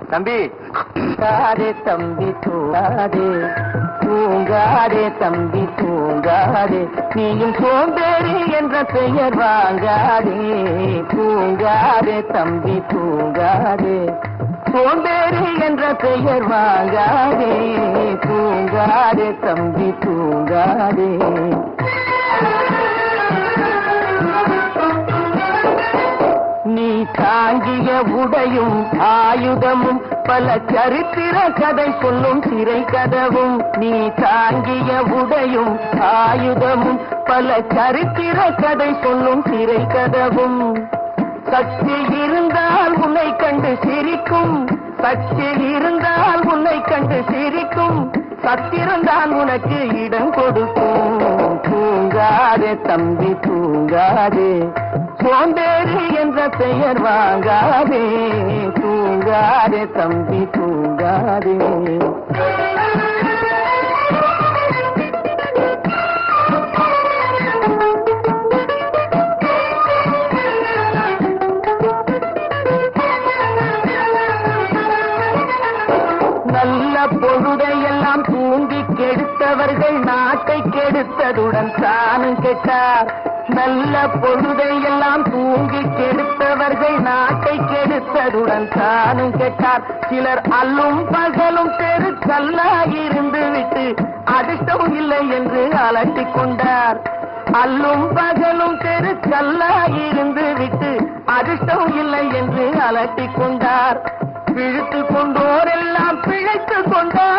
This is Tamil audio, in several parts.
தம்பி தூங்காதே தம்பி தூங்காதே, தூங்காதே தம்பி தூங்காதே, நீயும் சோம்பேறி என்ற பெயர் வாங்காதே. தூங்காதே தம்பி தூங்காதே, சோம்பேறி என்ற பெயர் வாங்காதே. தூங்காதே தம்பி தூங்காதே. நீ தாங்கிய உடையும் ஆயுதமும் பல சரித்திர கதை சொல்லும் திரை கதவும். நீ தாங்கிய உடையும் ஆயுதமும் பல சரித்திர கதை சொல்லும் திரை கதவும். சக்தி இருந்தால் உன்னை கண்டு சிரிக்கும், சக்தி இருந்தால் உன்னை கண்டு சிரிக்கும், சத்திரந்தான் உனக்கு இடம் கொடுக்கும். தூங்காதே தம்பி தூங்காதே, சோம்பேறி என்ற பெயர் வாங்காதே. தூங்காதே தம்பி தூங்காதே. நல்ல பொழுதையெல்லாம் தூங்கி கெடுத்தவர்கள் நாட்டை கெடுத்ததுடன் தானும் கெட்டார். நல்ல பொழுதையெல்லாம் தூங்கி கெடுத்தவர்கள் நாட்டை கெடுத்ததுடன் தானும் கெட்டார். சிலர் அல்லும் பகலும் தெருக்கல்லாயிருந்து விட்டு அதிர்ஷ்டம் இல்லை என்று அலட்டிக் கொண்டார். அல்லும் பகலும் தெருக்கல்லாயிருந்து விட்டு அதிர்ஷ்டம் இல்லை என்று அலட்டிக் கொண்டார். பிழைத்துக் கொண்டோர் எல்லாம் பிழைத்துக் கொண்டார்.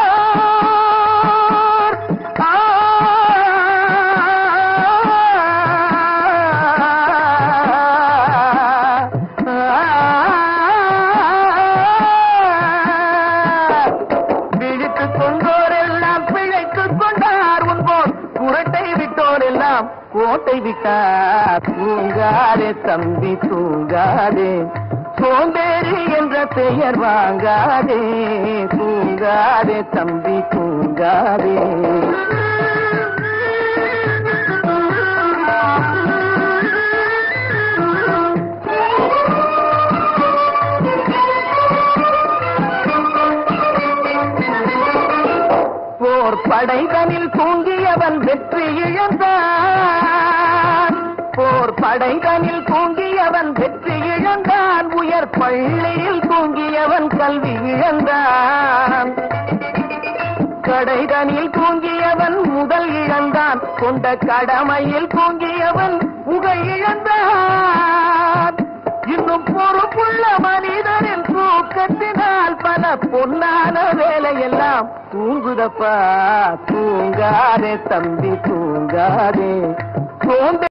பிழைத்துக் கொண்டோர் எல்லாம் பிழைத்துக் கொண்டார். உன்போர் குரட்டை விட்டோர் எல்லாம் கோட்டை விட்டார். தூங்காதே தம்பி தூங்காதே, சோம்பேறி என்ற பெயர் வாங்காதே. தூங்காதே தம்பி தூங்காதே. போர் படைதனில் தூங்கியவன் வெற்றி இழந்தான். போர் படைதனில் தூங்கியவன் வெற்றி இழந்தான். உயர் பள்ளியில் தூங்கியவன் கல்வி இழந்தான். கடைதனில் தூங்கியவன் முதல் இழந்தான். கொண்ட கடமையில் தூங்கியவன் புகழ் இழந்தான். இன்னும் பொறுப்புள்ள மனிதனின் தூக்கத்தினால் பல பொன்னான வேலையெல்லாம் தூங்குதப்பா. தூங்காதே தம்பி தூங்காதே.